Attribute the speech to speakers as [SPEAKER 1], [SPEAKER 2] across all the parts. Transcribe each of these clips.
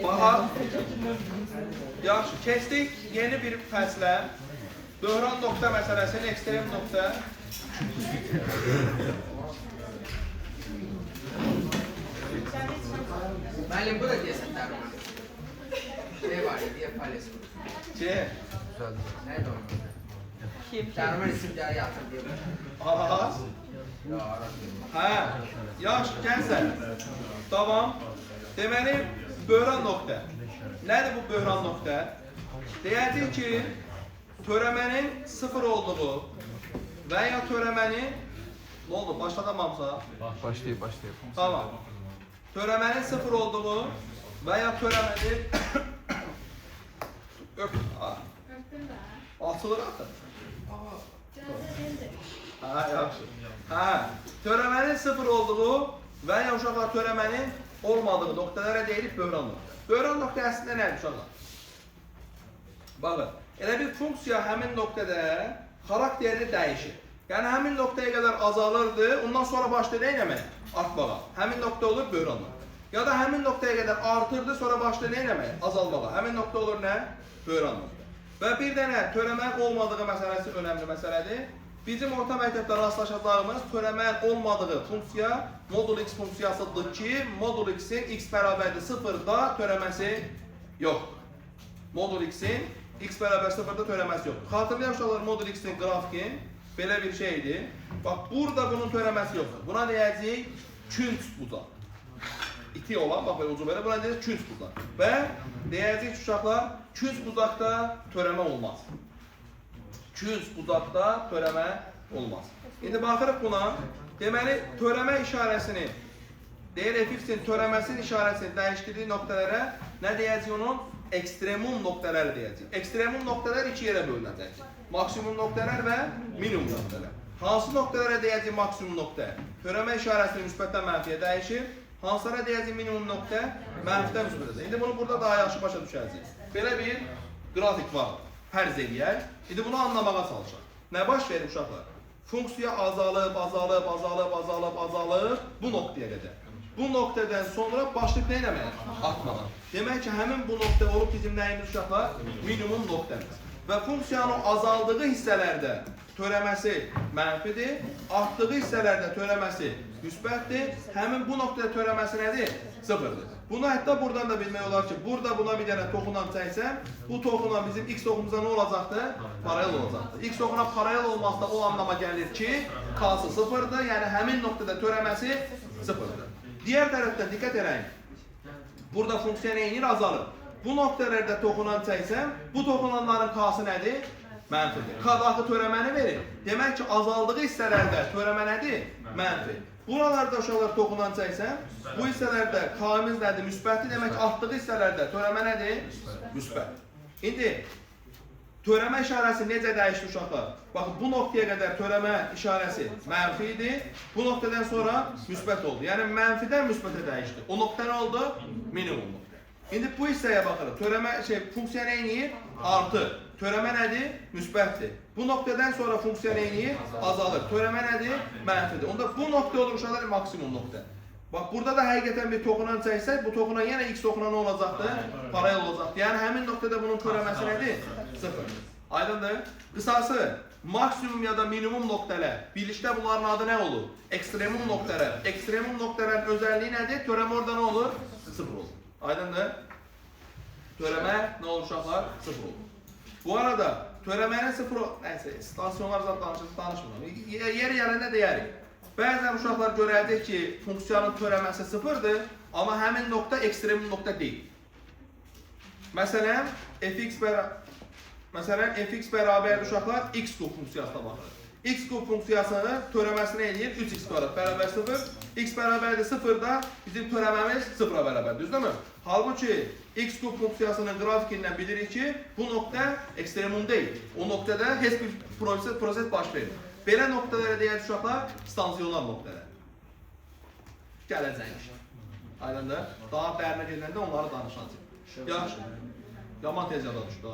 [SPEAKER 1] Bahar. Yaxşı, keçdik yeni bir fəslə. Böhran nokta məsələsinin ekstrem nokta.
[SPEAKER 2] Müəllim, bu da deyəsən dərman. Şey var ya, deyə pales var. Nədir o? Dərman isimləri yatır deyə.
[SPEAKER 1] Aha. Hə, yaxşı, gəlsən. Tamam. Deməli, böhran nokta. Nədir bu böhran nokta? Deyəcək ki, törəmənin sıfır olduğu və ya törəmənin... Ne oldu? Başlatamamsa?
[SPEAKER 3] Başlayıb.
[SPEAKER 1] Tamam. Törəmənin sıfır olduğu və ya törəmənin... Açılır artıq. Hə, yaxşı. Hə, törəmənin sıfır olduğu və ya uşaqlar törəmənin olmadığı noktalara deyilir böhran nokta. Böhran nokta əslində nədir uşaqlar? Baxın, elə bir funksiya həmin noktada xarakterini dəyişir. Yəni həmin noktaya qədər azalırdı, ondan sonra başlayır eləməyə? Artmağa. Həmin nokta olur böhran nokta. Ya da həmin noktaya qədər artırdı, sonra başlayır eləməyə? Azalmağa. Həmin nokta olur nə? Böhran nokta. Və bir dənə törəmənin olmadığı məsələsi önəmli məsələdir. Bizim orta məktəbdə rastlaşacağımız törəmənin olmadığı funksiya modul x funksiyasıdır ki, modul x-in x bərabərdir 0-da törəməsi yoxdur. Modul x-in x bərabər 0-da törəməsi yoxdur. Xatırlayın uşaqlar, modul x-in qrafikin belə bir şeydir. Bax, burada bunun törəməsi yoxdur. Buna deyəcəyik künc bucaq. İti olan, bax belə ucu belə, buna deyəcək künc bucaq. Və deyəcəyik uşaqlar, künc bucaqda törəmə olmaz. Künc bucaqda törəmə olmaz. İndi baxırıq buna, deməli, törəmə işarəsini, deyir f(x)in törəməsinin işarəsini dəyişdirdiyi noktalara nə deyəcək onun? Ekstremum noktaları deyəcək. Ekstremum noktalar iki yerə bölünəcək. Maksimum noktalar və minimum noktalar. Hansı noktalara deyəcək maksimum nokta? Törəmə işarəsini müsbətdən mənfiyə dəyişir. Hansılara deyəcək minimum nokta? Mənfidən müsbətə. İndi bunu burada daha yaxşı başa düşəcək. Belə bir qrafik var. Fərz eləyək. İndi bunu anlamağa çalışaq. Nə baş verir uşaqlar? Funksiya azalıb bu noktaya qədər. Bu noktadan sonra başlayıb nə eləməyə? Artmağa. Demək ki, həmin bu nokta olub bizim nəyimiz uşaqlar? Minimum noktamız. Və funksiyanın azaldığı hissələrdə törəməsi mənfidir, artdığı hissələrdə törəməsi müsbətdir. Həmin bu noktada törəməsi nədir? Sıfırdır. Bunu hətta buradan da bilmək olar ki, burada buna bir dənə toxunan çəksəm, bu toxunan bizim x toxumuza nə olacaqdır? Paralel olacaqdır. X toxuna paralel olması da o anlama gəlir ki, k-sı sıfırdır, yəni həmin noktada törəməsi sıfırdır. Digər tərəfdən diqqət edin. Burada funksiya neyinir? Azalır. Bu noktalarda toxunan çəksəm, bu toxunanların k-sı nədir? Mənfidir. K daxı törəməni verir. Demək ki, azaldığı hissələrdə törəmə nədir? Mənfi. Buralarda uşaqlar toxunan çəksəm, bu hissələrdə k-miz nədir? Müsbətdir. Demək ki, artdığı hissələrdə törəmə nədir? Müsbət. İndi, törəmə işarəsi necə dəyişdi uşaqlar? Baxın, bu noktaya qədər törəmə işarəsi mənfi idi. Bu noktadan sonra müsbət oldu. Yəni, mənfidən müsbətə dəyişdi. O nokta nə oldu? Minimum nokta. İndi bu hissəyə baxırıq. Törəmə, funksiya nə inir? Artır. Törəmə nədir? Müsbətdir. Bu noktadan sonra funksiya nə inir? Azalır. Törəmə nədir? Mənfidir. Onda bu nokta olur uşaqlar maksimum nokta. Bax, burada da həqiqətən bir toxunan çəksək, bu toxunan yenə x toxunan nə olacaqdır? Paralel olacaqdır. Yəni, həmin noktada bunun törəməsi nədir? Sıfırdır. Aydındır? Qısası, maksimum ya da minimum noktalar, birlikdə bunların adı nə olur? Ekstremum noktalar. Ekstremum noktaların özəlliyi nədir? Törəmə orada nə olur? Sıfır olur. Aydındır? Törəmə nə olur uşaqlar? Sıfır olur. Bu arada törəmənin sıfır, nəysə, stansiyonlar zaten danışmıram. Yeri yerində deyərik. Bəzən uşaqlar görəcək ki, funksiyanın törəməsi sıfırdır, amma həmin nokta ekstremum nokta deyil. Məsələn, fx bərabərdir uşaqlar x kub funksiyasına baxır. X kub funksiyasının törəməsini eləyir 3x bərabər 0. X bərabərdir 0-da bizim törəməmiz 0-a bərabərdir, düzdürmü? Halbuki x kub funksiyasının grafikindən bilirik ki, bu nokta ekstremum deyil. O noktada heç bir proses baş verir. Belə noktalara deyək uşaqlar, stansiyonlar noktalar. Gələcək. Aydındır? Daha dərinə gedəndə onları danışacaq. Yaxşı. Yaman tez yada düşdü.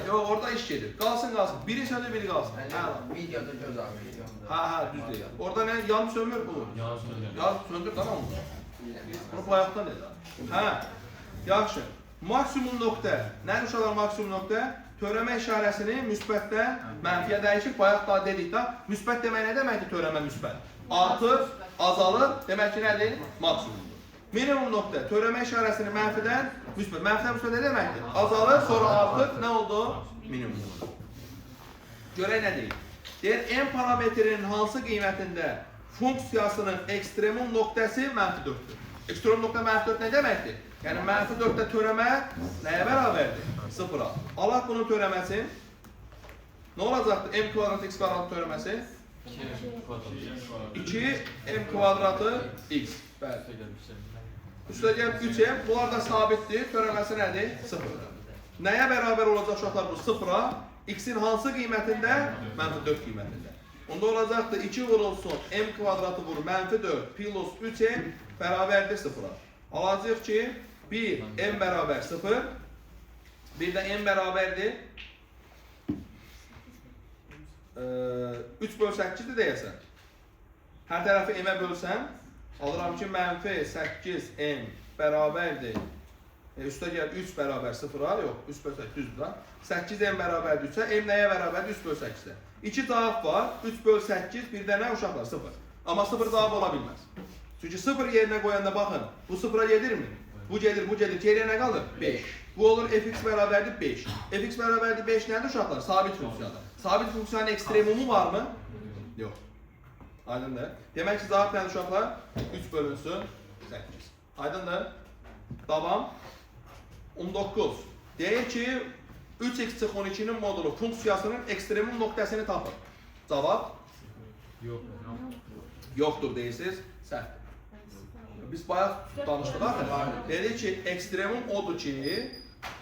[SPEAKER 1] Yox, orada iş gedir. Qalsın. Biri söndür, biri qalsın.
[SPEAKER 2] Videoda göz ağrıyor.
[SPEAKER 1] Düz deyil. Orada nə? Yan sömür bu.
[SPEAKER 3] Yan söndür.
[SPEAKER 1] Yan söndür, tamam mı? Bunu bayaqdan edə. Hə, yaxşı. Maksimum nöqtə. Nədir uşaqlar maksimum nöqtə? Törəmə işarəsini müsbətdən mənfiyə dəyişib, bayaq da dedik da, müsbət demək nə deməkdir törəmə müsbət? Artır, azalır, demək ki nədir? Maksimumdur. Minimum nöqtə, törəmə işarəsini mənfidən müsbət. Mənfidən müsbət nə deməkdir? Azalır, sonra artır, nə oldu? Minimum. Görək nə deyil? Deyir, n parametrinin hansı qiymətində funksiyasının ekstremum nöqtəsi mənfi 4'dür. Ekstremum nöqtə mənfi 4 nə deməkdir? Yəni mənfi 4'də törəmə nəyə bərabərdir? 0'a. Allah bunun törəməsi nə olacaqdır? M kvadrat x kvadrat törəməsi 2 m kvadratı x. Bəli. Üstə gəlib 3m. Bunlar da sabitdir. Törəməsi nədir? 0'dır. Nəyə bərabər olacaq uşaqlar bu? 0'a. X'in hansı qiymətində? Mənfi 4 qiymətində. Onda olacaqdır 2 vurulsun m kvadratı vur mənfi 4 plus 3m bərabərdir 0'a. Alacaq ki 1 m bərabər 0, bir də m bərabərdir 3 böl 8'dir deyəsən. Hər tərəfi m-ə bölsəm, alıram ki mənfi 8m bərabərdir. Üstə gəl 3 bərabər 0'a, yox 3 böl 8 düzdür da. 8m bərabərdir 3'ə, m nəyə bərabərdir? 3 böl 8'də. 2 cavab var, 3 böl 8, bir də nə uşaqlar? 0. Amma 0 cavab ola bilməz. Çünki 0 yerinə qoyanda baxın, bu 0'a gedirmi? Bu gedir, bu gedir. Geriyə nə qalır? 5. Bu olur fx bərabərdir 5. Fx bərabərdir 5 nədir uşaqlar? Sabit funksiyadır. Sabit funksiyanın ekstremumu varmı? Yox. Aydındır. Demək ki, cavab nədir uşaqlar? 3 bölünsün 8. Aydındır. Davam. 19. Deyir ki, 3x çıx 12'nin modulu funksiyasının ekstremum nöqtəsini tapın. Cavab? Yoxdur deyirsiniz. Səhvdir. Biz bayaq danışdıq axı. Dedik ki, ekstremum odur ki,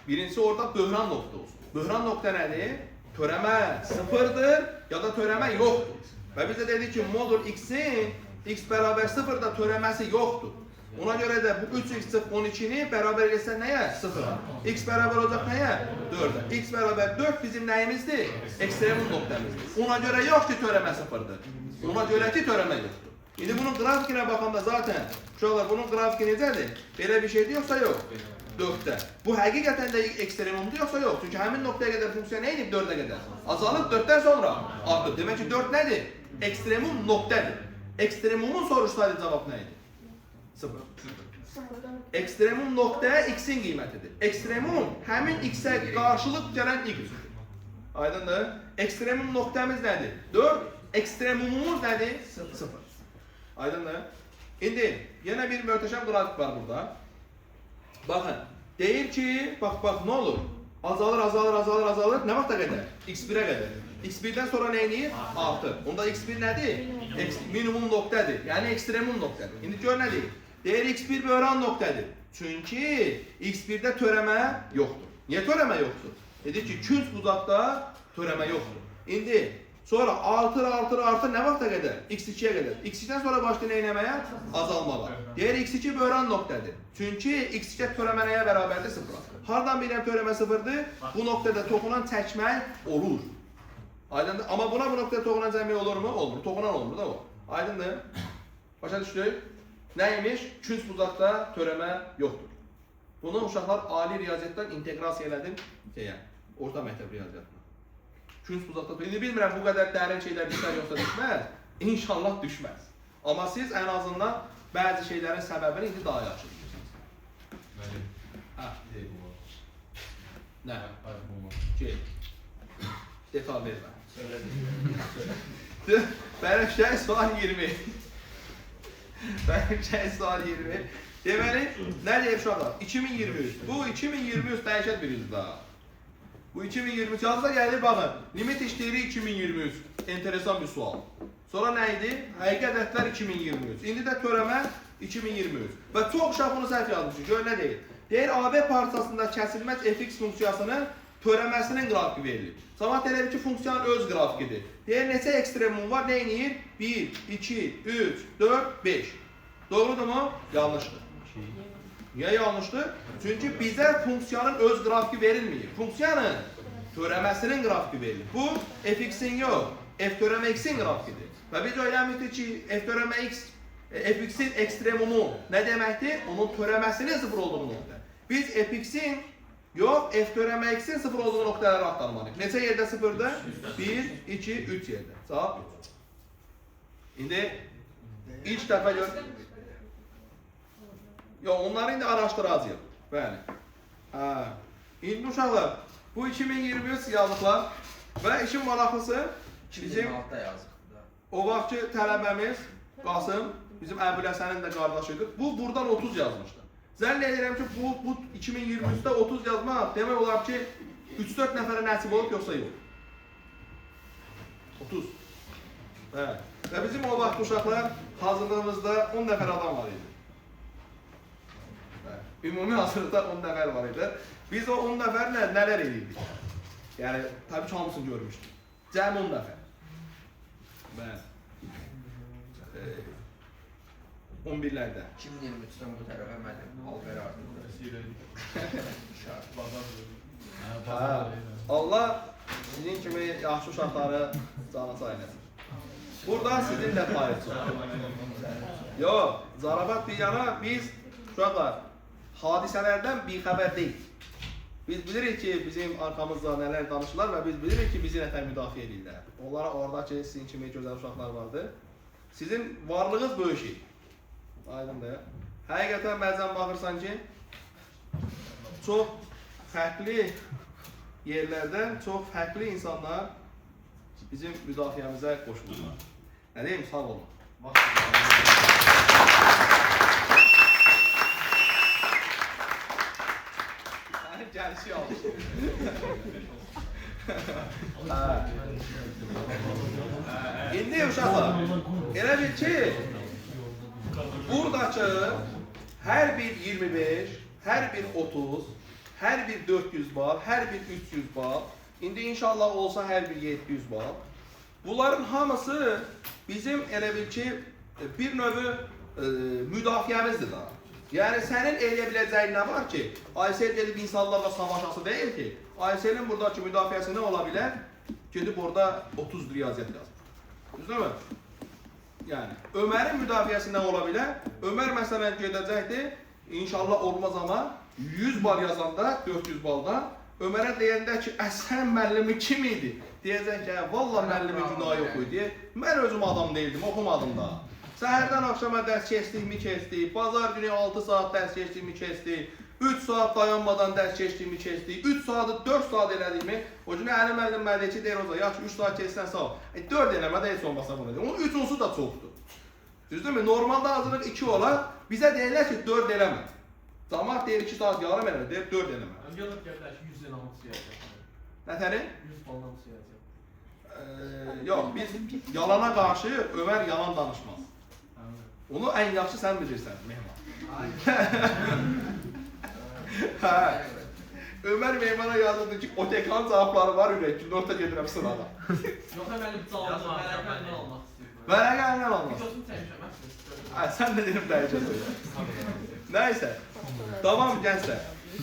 [SPEAKER 1] birincisi orada böhran nöqtə olsun. Böhran nöqtə nədir? Törəmə 0'dır ya da törəmə yoxdur. Və biz də dedik ki, modul x'in x bərabər 0'da törəməsi yoxdur. Ona görə də bu 3x çıx 12'ni bərabər eləsən nəyə? 0'a. X bərabər olacaq nəyə? 4'ə. X bərabər 4 bizim nəyimizdir? Ekstremum nöqtəmizdir. Ona görə yox ki, törəmə 0'dır. Ona görə ki, törəmə yoxdur. İndi bunun grafikinə baxanda zaten, uşaqlar bunun grafiki necədir? Belə bir şeydir yoxsa yox? 4'də. Bu həqiqətən də ekstremumdur yoxsa yox? Çünki həmin nöqtəyə qədər funksiya nə edib 4'ə qədər? Azalıb 4'dən sonra artıb. Demək ki 4 nədir? Ekstremum nöqtədir. Ekstremumun soruşsaydı cavab nə idi? 0. Ekstremum nöqtə x'in qiymətidir. Ekstremum həmin x'ə qarşılıq gələn x-dir. Aydındır? Ekstremum nöqtəmiz nədir? 4. Ekstremumumuz nədir? 0. Aydındır? İndi yenə bir möhtəşəm qrafik var burada. Baxın, deyir ki, bax, nə olur? Azalır, azalır, azalır, azalır. Nə vaxta qədər? x1'ə qədər. x1'dən sonra nə edir? Artır. Onda x1 nədir? Minimum nöqtədir. Yəni ekstremum nöqtədir. İndi gör nə deyir? Deyir x1 böhran nöqtədir. Çünki x1'də törəmə yoxdur. Niyə törəmə yoxdur? Dedik ki, künc bucaqda törəmə yoxdur. İndi sonra artır, artır, artır nə vaxta qədər? x2'yə qədər. x2'dən sonra başlayır nə eləməyə? Azalmağa. Deyir x2 böhran nöqtədir. Çünki x2 törəmə nəyə bərabərdir? 0'a. Hardan bilirəm törəmə 0'dır? Bu nöqtədə toxunan çəkmək olur. Aydındır. Amma buna bu nöqtədə toxunan cəmlik olurmu? Olmur. Toxunan olmur da o. Aydındır. Başa düşdük? Nəymiş? Künc bucaqda törəmə yoxdur. Bunu uşaqlar ali riyaziyyatdan inteqrasiya elədim orta məktəb riyaziyyatına. Künc bucaqda törəmə. İndi bilmirəm bu qədər dərin şeylər düşər yoxsa düşməz. İnşallah düşməz. Amma siz ən azından bəzi şeylərin səbəbini indi daha yaxşı bilirsiniz. Hə. Nə? Gel. Detal vermə. Bərəkşəy sual 20. Bərəkşəy sual 20. Deməli, nə deyib uşaqlar? 2023. Bu 2023 dəyişən bir yüz daha. Bu 2023 yazıda gəlir, baxın. Limit işləyiri 2023. Enteresan bir sual. Sonra nə idi? Həqiqi ədədlər 2023. İndi də törəmə 2023. Və çox uşaq bunu səhv yazmışıq. Gör nə deyir? Deyir, AB parçasında kəsilməz fx funksiyasının törəməsinin qrafiki verilir. Cavab elə ki, funksiyanın öz qrafikidir. Deyir, neçə ekstremum var? Nə inir? 1, 2, 3, 4, 5. Doğrudurmu? Yanlışdır. Niyə yanlışdır? Çünki bizə funksiyanın öz qrafiki verilməyir. Funksiyanın törəməsinin qrafiki verilir. Bu, fx-in yox, f törəmə x-in qrafikidir. Və biz öyrənmişdik ki, f törəmə x fx'in ekstremumu nə deməkdir? Onun törəməsinin 0 olduğu nöqtə. Biz fx'in yox, f törəmə x'in 0 olduğu nöqtələri axtarmalıyıq. Neçə yerdə 0-dır? 1, 2, 3 yerdə. Cavab 3. İndi ilk dəfə gör. Yox, onları indi araşdıracağıq. Bəli. İndi uşaqlar, bu 2023 yazıqlar və işin maraqlısı bizim
[SPEAKER 2] 2006'da yazdık.
[SPEAKER 1] o vaxtki tələbəmiz Qasım, bizim Əbüləsənin də qardaşıdır. Bu buradan 30 yazmışdı. Zənn edirəm ki, bu 2023-də 30 yazmaq demək olar ki, 3-4 nəfərə nəsib olub, yoxsa yox. 30. Bəli. Və bizim o vaxt uşaqlar hazırlığımızda 10 nəfər adam var idi. Ümumi hazırlıqda 10 nəfər var idi. Biz o 10 nəfərlə nələr edirdik? Yəni, təbii ki, hamısını görmüşdük. Cəmi 10 nəfər. Bəli. 11-lərdə.
[SPEAKER 2] 2023'ten bu tarafa müəllim Alper artıq.
[SPEAKER 1] Allah sizin kimi yaxşı uşaqları canı sağ eləsin. Burada sizin də payınız var. Yox, zarafat bir yana biz uşaqlar hadisələrdən bixəbər deyil. Biz bilirik ki, bizim arkamızda nələr danışırlar və biz bilirik ki, bizi nətər müdafiə edirlər. Onlara oradakı sizin kimi gözəl uşaqlar vardır. Sizin varlığınız böyük şey. Aydındır. Həqiqətən bəzən baxırsan ki, çox fərqli yerlərdən çox fərqli insanlar bizim müdafiəmizə qoşulurlar. Nə deyim, sağ olun. Sənin gəlişi almışdır. İndi uşaqlar, elə bil ki, buradakı hər bir 25, hər bir 30, hər bir 400 bal, hər bir 300 bal, indi inşallah olsa hər bir 700 bal. Bunların hamısı bizim elə bil ki, bir növü müdafiəmizdir da. Yəni sənin eləyə biləcəyin nə var ki, Aysel gedib insanlarla savaşası deyil ki, Aysel'in buradakı müdafiəsi nə ola bilər? Gedib orada 30 riyaziyyat yazır. Düzdürmü? Yəni, Ömərin müdafiəsi nə ola bilər? Ömər məsələn gedəcəkdir, inşallah olmaz ama 100 bal yazanda, 400 balda, Ömərə deyəndə ki, sən müəllimi kim idi? Deyəcək ki, valla müəllimin günahı yox idi. Mən özüm adam değildim, oxumadım da. Səhərdən akşama dərs keçdiyimi keçdik, bazar günü 6 saat dərs keçdiyimi keçdik, 3 saat dayanmadan dərs keçdiyimi keçdik, 3 saatı 4 saat elədiyimi, o günü Əli müəllim mənə ki, deyir o zaman, ya ki 3 saat keçsən sağ ol. 4 eləmə də heç olmasa bunu deyir. Onun 3-ünsü da çoxdur. Düzdürmü? Normalda hazırlıq 2 olar, bizə deyirlər ki, 4 eləmə. Camaat deyir 2 saat yarım eləmə, deyir 4 eləmə.
[SPEAKER 3] Gəlib gəldilər ki, 100 ilə hamısı yayacaq.
[SPEAKER 1] Nətəri?
[SPEAKER 3] 100 baldan hamısı yayacaq.
[SPEAKER 1] Yox, biz yalana qarşı Ömər yalan danışmaz. Onu ən yaxşı sən bilirsən, Mehman. Ömər Mehmana yazıldı ki, otekan cavabları var ürək ki, nota gedirəm sırada.
[SPEAKER 3] Yox, mənim cavabım vərəqəndən almaq istəyirəm.
[SPEAKER 1] Vərəqəndən almaq.
[SPEAKER 3] Videosunu çəkmişəm,
[SPEAKER 1] Sən də dedim dəyəcək. Nəysə, tamam gənclər.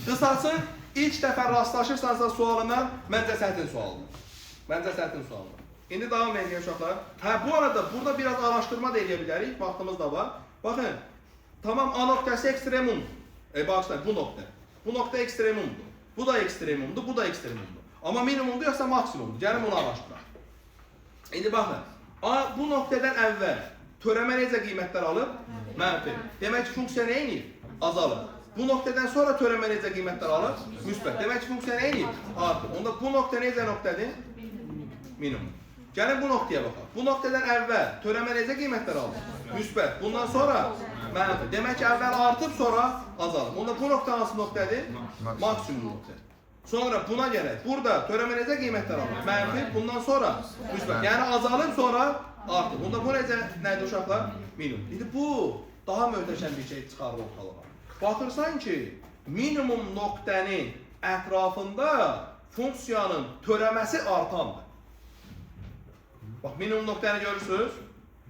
[SPEAKER 1] Qısası, ilk dəfə rastlaşırsansa sualına, məncə çətin sualdır. Məncə çətin sualdır. İndi davam edin uşaqlar. Bu arada, burada biraz araşdırma da edə bilərik, vaxtımız da var. Baxın, tamam, A nöqtəsi ekstremum. Bağışlayın, bu nöqtə. Bu nöqtə ekstremumdur. Bu da ekstremumdur, bu da ekstremumdur. Amma minimumdur, yoxsa maksimumdur. Gəlin bunu araşdıraq. İndi baxın, bu nöqtədən əvvəl törəmə necə qiymətlər alıb? Mənfi. Demək ki, funksiya nə edir? Azalır. Bu nöqtədən sonra törəmə necə qiymətlər alır? Müsbət. Demək ki, funksiya nə edir? Artır. Onda bu nöqtə necə nöqtədir? Minimum. Gəlin bu nöqtəyə baxaq. Bu nöqtədən əvvəl törəmə necə qiymətlər alır? Müsbət. Bundan sonra mənfi. Demək ki, əvvəl artıb, sonra azalır. Onda bu nöqtə hansı nöqtədir? Maksimum nöqtə. Sonra buna gələk. Burada törəmə necə qiymətlər alır? Mənfi. Bundan sonra müsbət. Yəni azalır, sonra artır. Onda bu necə nədir uşaqlar? Minimum. İndi bu daha möhtəşəm bir şey çıxarır ortalığa. Baxırsan ki, minimum nöqtənin ətrafında funksiyanın törəməsi artandır. Bax, minimum nöqtəni görürsünüz.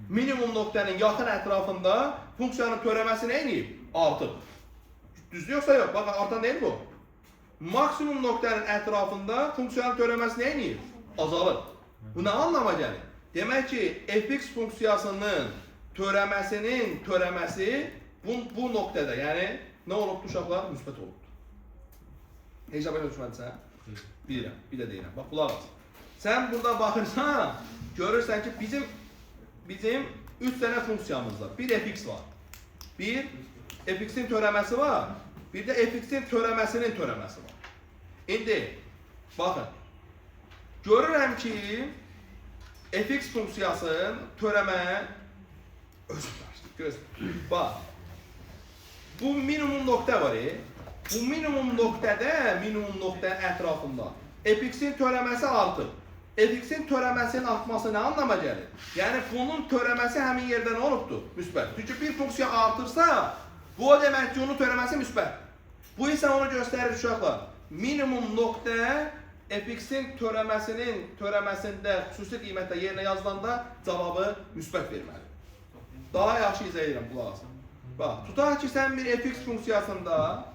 [SPEAKER 1] Minimum nöqtənin yaxın ətrafında funksiyanın törəməsi nə edir? Artır. Düzdür yoxsa yox? Bax, artan deyil bu. Maksimum nöqtənin ətrafında funksiyanın törəməsi nə edir? Azalır. Bu nə anlama gəlir? Demək ki, fx funksiyasının törəməsi bu noktada, yani ne olubdu uşaqlar? Müsbət olubdu. Heç başa düşmədisən? Bilirəm, bir də deyirəm. Bax, qulaq as. Sən burada baxırsan, görürsən ki, bizim 3 dənə funksiyamız var. Bir fx var. Bir fx'in törəməsi var. Bir də fx'in törəməsinin törəməsi var. İndi, baxın. Görürəm ki, fx funksiyasının törəmə Bax, bu minimum nokta var. Bu minimum noktanın ətrafında fx'in törəməsi artır. Fx'in törəməsinin artması nə anlama gəlir? Yəni bunun törəməsi həmin yerdə nə olubdur? Müsbət. Çünki bir funksiya artırsa, bu o demək ki, onun törəməsi müsbət. Bu isə onu göstərir uşaqlar. Minimum nokta fx'in törəməsində xüsusi qiymətdə yerinə yazılanda cavabı müsbət verməlidir. Daha yaxşı izah edirəm, qulaq asın. Bax, tutaq ki, sən bir fx funksiyasında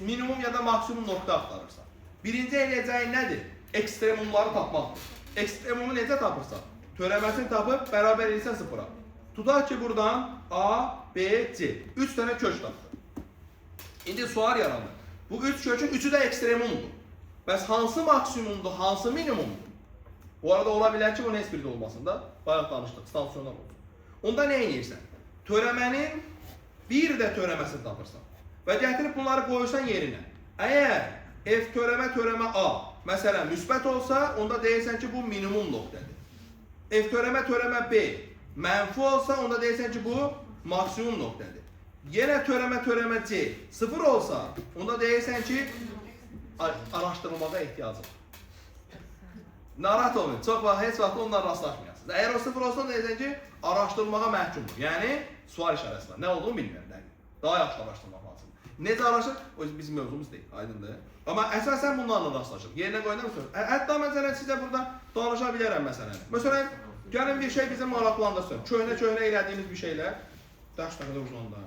[SPEAKER 1] minimum ya da maksimum nokta axtarırsan. Birinci eləyəcəyin nədir? Ekstremumları tapmaqdır. Ekstremumu necə tapırsan? Törəməsini tapıb bərabər edirsən sıfıra. Tutaq ki, buradan A, B, C. 3 dənə kök tapdın. İndi sual yaranır. Bu 3 kökün 3'ü də ekstremumdur. Bəs hansı maksimumdur, hansı minimumdur? Bu arada ola bilər ki, bunun heç biri də olmasın da. Bayaq danışdıq, stansiyonlar olur. Onda nə edirsən? Törəmənin bir də törəməsini tapırsan. Və gətirib bunları qoyursan yerinə. Əgər f törəmə A, məsələn, müsbət olsa, onda deyirsən ki, bu minimum noktadır. F törəmə B, mənfi olsa, onda deyirsən ki, bu maksimum noktadır. Yenə törəmə C, sıfır olsa, onda deyirsən ki, araşdırılmağa ehtiyacı var. Narahat olmayın, çox vaxt, heç vaxt onunla rastlaşmayasınız. Əgər o sıfır olsa, deyirsən ki, araşdırılmağa məhkumdur. Yəni, sual işarəsi var. Nə olduğunu bilmirəm. Daha yaxşı araşdırmaq lazımdır. Necə araşdırır? O bizim mövzumuz deyil, aydındır. Amma əsasən bunlarla rastlaşır. Yerinə qoyanda mı söylür? Hətta məsələn, sizə burada danışa bilərəm məsələni. Məsələn, gəlin bir şey bizim maraqlandırsın. Köhnə elədiyimiz bir şeylər. Dərs nə qədər uzandı.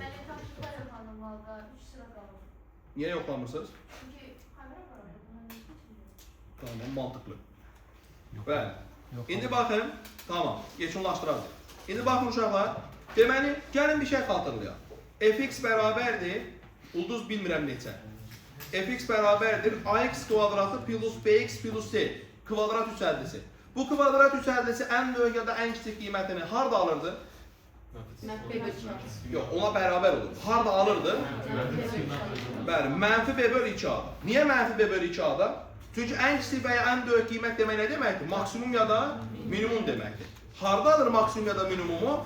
[SPEAKER 4] Mən tapşırıqlar yoxlandım valla, 3 sıra qalır.
[SPEAKER 1] Niyə yoxlamırsınız?
[SPEAKER 4] Çünki kamera var orada, bundan heç
[SPEAKER 1] Tamam, mantıqlı. Bəli. İndi baxın, tamam, yekunlaşdıralım. İndi baxın uşaqlar, deməli, gəlin bir şey xatırlayaq. Fx bərabərdir, ulduz bilmirəm neçə. Fx bərabərdir, ax kvadratı plus bx plus c kvadrat üçəldisi. Bu kvadrat üçəldisi ən böyük ya da ən kiçik qiymətini harda alırdı? Yox, ona bərabər olur. Harda alırdı? Bəli, mənfi b bölü 2a. Niyə mənfi b bölü 2a-da? Çünki ən kiçik və ya ən böyük qiymət demək nə deməkdir? Maksimum ya da minimum deməkdir. Harda alır maksimum ya da minimumu?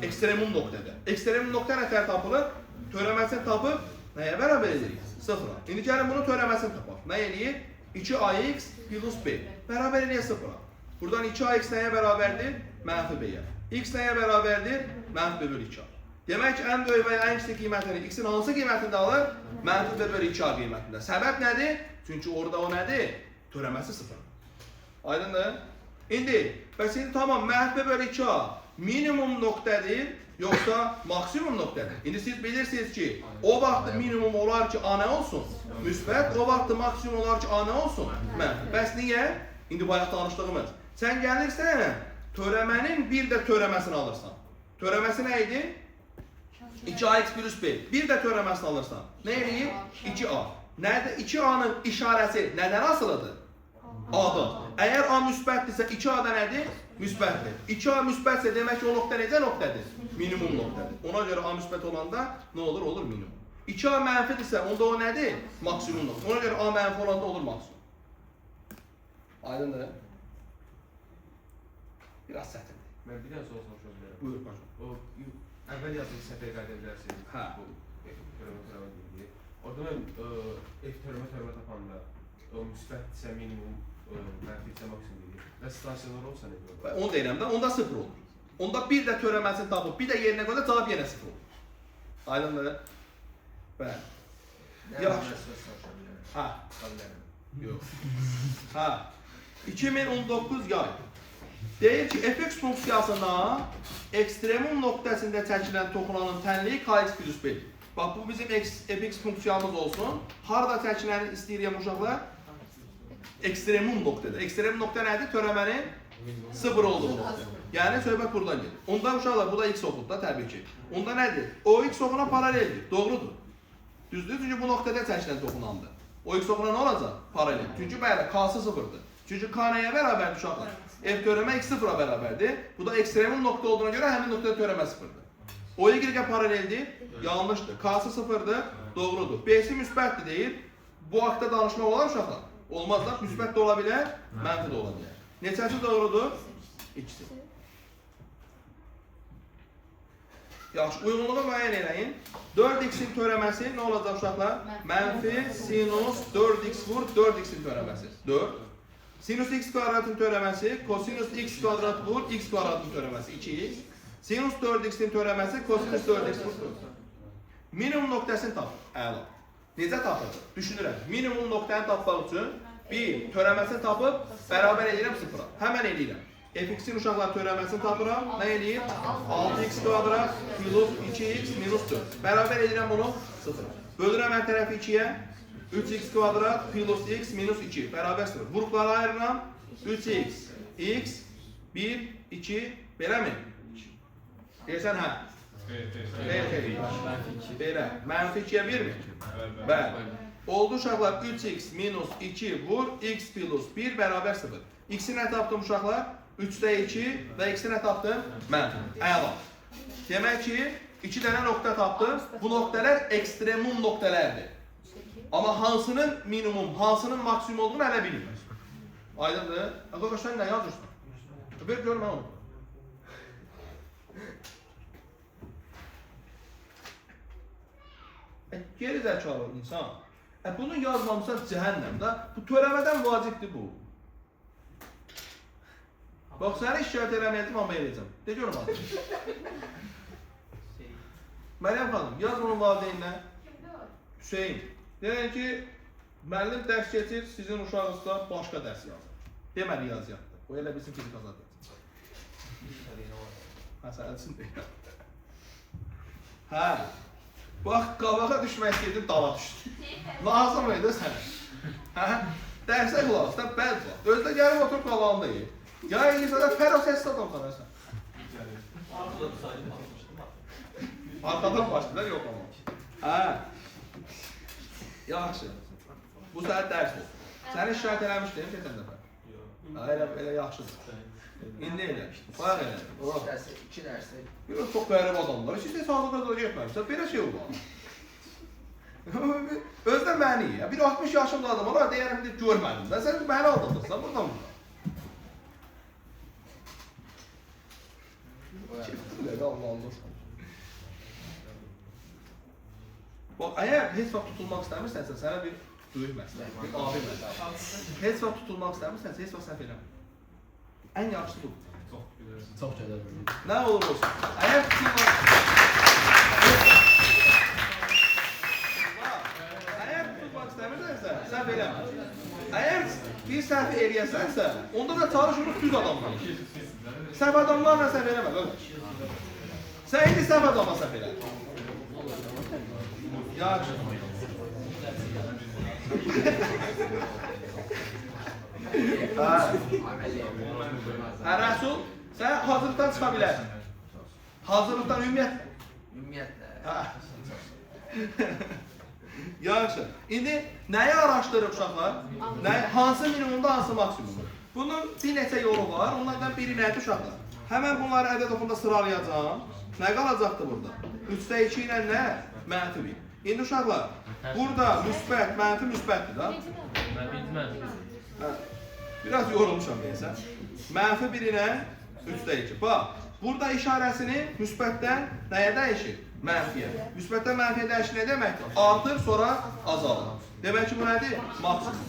[SPEAKER 1] Ekstremum noktada. Ekstremum nokta nətər tapılır? Törəməsini tapıb nəyə bərabər edirik? Sıfıra. İndi gəlin bunu törəməsini tapaq. Nə eləyir? 2ax plus b. Bərabər eləyir sıfıra. Buradan 2ax nəyə bərabərdir? Mənfi b-yə. X nəyə bərabərdir? Mənfi b bölü 2a. Demək ki, ən böyük və ya ən kiçik qiymətini x-in hansı qiymətində alır? Mənfi b bölü 2a qiymətində. Səbəb nədir? Çünki orada o nədir? Törəməsi sıfır. Aydındır? İndi, bəs indi tamam, mənfi b bölü 2a minimum noktadır, yoxsa maksimum noktadır. İndi siz bilirsiniz ki, o vaxt minimum olar ki, a nə olsun? Müsbət, o vaxt maksimum olar ki, a nə olsun? Mənfi. Bəs niyə? İndi bayaq danışdığımız. Sən gəlirsən, törəmənin bir də törəməsini alırsan. Törəməsi nə idi? 2ax plus b. Bir də törəməsini alırsan. Nə eləyir? 2a. Nədir? 2a-nın işarəsi nədən asılıdır? A-dan. Əgər a müsbətdirsə 2a-da nədir? Müsbətdir. 2a müsbətsə demək ki, o nokta necə noktadır? Minimum noktadır. Ona görə a müsbət olanda nə olur? Olur minimum. 2a mənfidirsə onda o nədir? Maksimum nokta. Ona görə a mənfi olanda olur maksimum. Aydındır? Biraz çətindir.
[SPEAKER 5] Mən bir dənə soru soruşa bilərəm.
[SPEAKER 1] Buyur paşam.
[SPEAKER 5] O əvvəl yazdığı səhvəyə qayıda bilərsiniz.
[SPEAKER 1] Hə.
[SPEAKER 5] Bu törəmə deyil. Orada mən f törəmə tapanda o müsbətdirsə minimum, mənfidirsə maksimum deyil. Və stasionar olsa nə olur?
[SPEAKER 1] Onu deyirəm də, onda sıfır olur. Onda bir də törəməsini tapıb, bir də yerinə qoyda cavab yenə sıfır olur. Aydındır? Bəli. Yaxşı.
[SPEAKER 2] soruşa bilərəm.
[SPEAKER 1] Hə.
[SPEAKER 2] Qallarım.
[SPEAKER 1] Yox. Hə. 2019 yay. Deyir ki, fx funksiyasına ekstremum noktasında çəkilən toxunanın tənliyi kx plus b. Bax, bu bizim fx funksiyamız olsun. Harada çəkiləni istəyirəm uşaqlar? Ekstremum noktada. Ekstremum nokta nədir? Törəmənin sıfır olduğu nokta. Yəni söhbət buradan gedir. Onda uşaqlar burada x oxudu da təbii ki. Onda nədir? O x oxuna paraleldir. Doğrudur. Düzdür? Çünki bu nöqtədə çəkilən toxunandır. O x oxuna nə olacaq? Paralel. Çünki bəli, k-sı sıfırdır. Çünki k nəyə bərabərdir uşaqlar? F törəmə x sıfıra bərabərdir. Bu da ekstremin nöqtə olduğuna görə həmin nöqtədə törəmə sıfırdır. O y-ə paraleldir. Yanlışdır. K-sı sıfırdır. Doğrudur. B-si müsbətdir deyir. Bu haqda danışmaq olar uşaqlar? Olmaz da. Müsbət də ola bilər, mənfi də ola bilər. Neçəsi doğrudur? İkisi. Yaxşı, uyğunluğu müəyyən eləyin. 4x-in törəməsi nə olacaq uşaqlar? Mənfi sinus 4x vur 4x-in törəməsi. 4. Sinus x kvadratın törəməsi, kosinus x kvadrat vur x kvadratın törəməsi 2x. Sinus 4x-in törəməsi, kosinus 4x vur 4. Minimum nöqtəsini tapır. Əla. Necə tapır? Düşünürəm. Minimum nöqtəni tapmaq üçün 1. Törəməsini tapıb bərabər edirəm 0-a. Həmən eləyirəm. F(x)in uşaqlar törəməsini tapıram. Nə eləyir? 6x kvadrat plus 2x minus 4. Bərabər edirəm bunu 0-a. Bölürəm hər tərəfi 2-yə. 3x kvadrat plus x minus 2. Bərabər 0. Qruplara ayırıram. 3x, x, 1, 2. Beləmi? Deyirsən hə. Belə. Mənfi 2-yə 1 mi? Bəli. Oldu uşaqlar 3x minus 2 vur x plus 1 bərabər 0. X-i nə tapdım uşaqlar? 3-də 2 və x-i nə tapdım? Mənfi. Əla. Demək ki, 2 dənə nöqtə tapdım. Bu nöqtələr ekstremum nöqtələrdir. Amma hansının minimum, hansının maksimum olduğunu hələ bilmir. Aydındır? Arkadaş sən nə yazırsan? Bir gör mən onu. Geri zəkalı insan. Bunu yazmamısan cəhənnəmdə. Bu törəmədən vacibdir bu. Bax, səni şikayət eləməyəcəm, amma eləyəcəm. De görüm adı. Məryəm xanım, yaz bunun valideyninə. Hüseyin. Deyən ki, müəllim dərs keçir, sizin uşağınızda başqa dərs yazır. Deməli yazıyatdır. O elə bilsin fizik azad yazır. Hə, sənəsin deyil. Hə. Bax, qabağa düşmək istəyirdim, dala düşdü. Lazım idi sənə. Hə? Dərsə qulaq, sən bəd var. Özdə gəlib oturub qalağında yiyir. Ya İngilizədə fərosəsiz adam sanırsan. Arkadan başlayırlar, yox ama. Hə. Yaxşı. Bu saat dərs olsun. Səni şikayət eləmişdim, keçən dəfə. Elə yaxşıdır. İndi elə. Bayaq elə.
[SPEAKER 2] 2 dərsi.
[SPEAKER 1] Biraz çox qəribə adamlar. Siz də sağlıqda da getməmişsən. Belə şey olur. Özdə məni ya. Bir 60 yaşımda adam olar, deyərəm ki, görmədim. Sən məni aldadırsan, buradan burada. Allah. Bax, əgər heç vaxt tutulmaq istəmirsənsə, sənə bir böyük məsələ, bir abi məsələ. Heç vaxt tutulmaq istəmirsənsə, heç vaxt səhv eləmə. Ən yaxşısı budur.
[SPEAKER 3] Çox gözəl.
[SPEAKER 1] Nə olur olsun. Əgər tutulmaq istəmirsənsə, səhv eləmə. Əgər bir səhv eləyəsənsə, onda da çalış onu düz adamla. Səhv adamlarla səhv eləmə, qardaş. Sən indi səhv adamla səhv elə. Yaxşı. Hə, Rəsul, sən hazırlıqdan çıxa bilərsən. Hazırlıqdan ümumiyyətlə.
[SPEAKER 2] Ümumiyyətlə.
[SPEAKER 1] Yaxşı. İndi nəyi araşdırıb uşaqlar? Hansı minimumda, hansı maksimumda? Bunun bir neçə yolu var. Onlardan biri nədir uşaqlar? Həmən bunları ədəd oxunda sıralayacağım. Nə qalacaqdır burada? 3-də 2 ilə nə? Mənfi 1. İndi uşaqlar, burada müsbət, mənfi müsbətdir da. Biraz yorulmuşam deyəsən. Mənfi 1 ilə 3-də 2. Bax, burada işarəsini müsbətdən nəyə dəyişir? Mənfiyə. Müsbətdən mənfiyə dəyişir nə deməkdir? Artır, sonra azalır. Demək ki, bu nədir? Maksimum.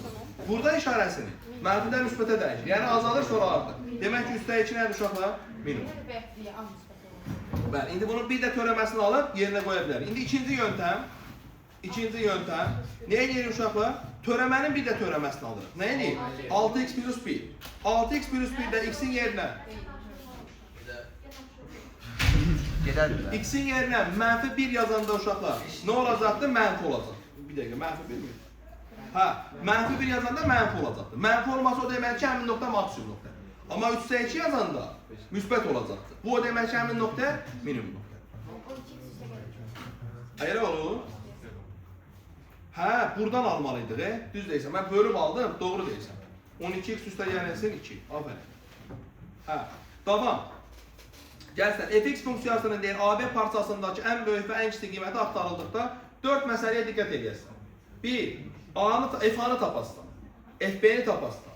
[SPEAKER 1] Burada işarəsini mənfidən müsbətə dəyişir. Yəni azalır, sonra artır. Demək ki, 3-də 2 nədir uşaqlar? Minimum. Bəli, indi bunun bir də törəməsini alıb yerinə qoya bilərik. İndi ikinci yöntəm. Nə edir uşaqlar? Törəmənin bir də törəməsini alırıq. Nə edir? 6x plus 1. 6x plus 1 də x-in yerinə. X-in yerinə mənfi 1 yazanda uşaqlar nə olacaqdır? Mənfi olacaq. Bir dəqiqə, mənfi 1 mi? Hə, mənfi 1 yazanda mənfi olacaqdır. Mənfi olması o demək ki, həmin nöqtə maksimum nöqtə. Amma 3-2 yazanda müsbət olacaqdır. Bu o demək ki, həmin nöqtə minimum nöqtədir.
[SPEAKER 4] 12x üstə gəlir.
[SPEAKER 1] Elə olur? Hə, buradan almalıydıq, düz deyirsən. Mən bölüb aldım, doğru deyirsən. 12x üstə gələnsin 2. Aferin. Hə, davam. Gəlsən, fx funksiyasının deyil, AB parçasındakı ən böyük və ən kiçik qiyməti axtarıldıqda 4 məsələyə diqqət edəsən. 1. F-A-nı tapasın. F-B-ni tapasın.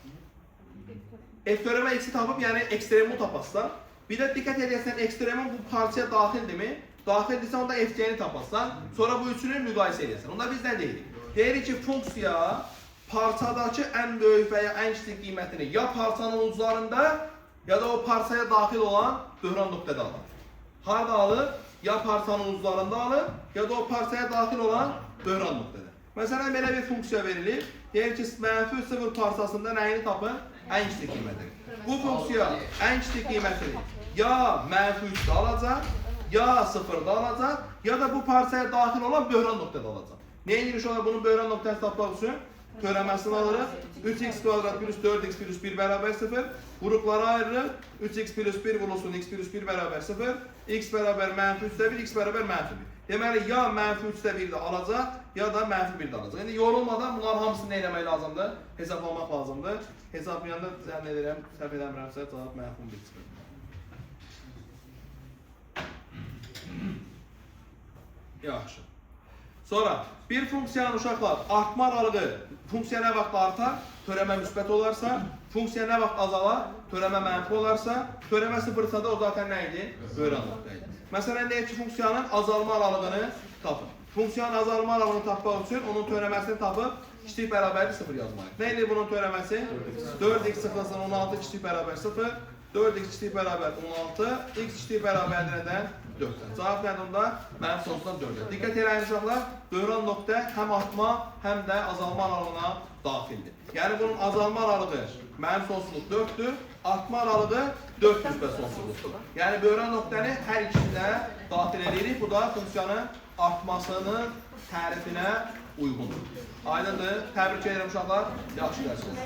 [SPEAKER 1] F-törəmə x-i tapıb, yəni ekstremunu tapasın. Bir də diqqət edəsən, ekstremun bu parçaya daxildirmi? Daxildirsə, onda f-c-ni tapasın. Sonra bu üçünü müqayisə edəsən. Onda biz nə deyirik? Deyirik ki, funksiya parçadakı ən böyük və ya ən kiçik qiymətini ya parçanın uclarında, ya da o parçaya daxil olan böhran nöqtədə alır. Harada alır? Ya parçanın uclarında alır, ya da o parçaya daxil olan böhran nöqtədə. Məsələn, belə bir funksiya verilir. Deyir ki, mənfi 0 parçasında nəyini tapın? Ən kiçik qiymətini. Bu funksiya ən kiçik qiymətini ya mənfi 3-də alacaq, ya 0-da alacaq, ya da bu parçaya daxil olan böhran nöqtədə alacaq. Nə edirik olar bunun böhran nöqtəsini tapmaq üçün? Törəməsini alırıq. 3x kvadrat plus 4x plus 1 bərabər 0. Qruplara ayırırıq. 3x plus 1 vurulsun x plus 1 bərabər 0. X bərabər mənfi 3-də 1, x bərabər mənfi 1. Deməli, ya mənfi 3-də 1-də alacaq, ya da mənfi 1-də alacaq. İndi yorulmadan bunların hamısını nə eləmək lazımdır? Hesaplamaq lazımdır. Hesablayanda zənn edirəm, səhv eləmirəmsə, cavab mənfi 11 çıxır. Yaxşı. Sonra bir funksiyanın uşaqlar artma aralığı funksiya nə vaxt artar, törəmə müsbət olarsa, funksiya nə vaxt azalar, törəmə mənfi olarsa, törəmə sıfırsa da o zaten nə idi? Böhran nöqtə idi. Məsələn, deyək ki, funksiyanın azalma aralığını tapın. Funksiyanın azalma aralığını tapmaq üçün onun törəməsini tapıb kiçik bərabərli 0 yazmalıyıq. Nə idi bunun törəməsi? 4x sıxlasın 16 kiçik bərabər 0, 4x kiçik bərabər 16, x kiçik bərabər nədən? 4-dən. Cavab nədir onda? Mənim sonundan 4-dən. Diqqət eləyin uşaqlar, böhran nöqtə həm artma, həm də azalma aralığına daxildir. Yəni bunun azalma aralığı mənim sonsuzluq 4-dür, artma aralığı 4 müsbət sonsuzluqdur. Yəni böhran nöqtəni hər ikisinə daxil edirik. Bu da funksiyanın artmasının tərifinə uyğundur. Aydındır. Təbrik edirəm uşaqlar. Yaxşı dərsiniz.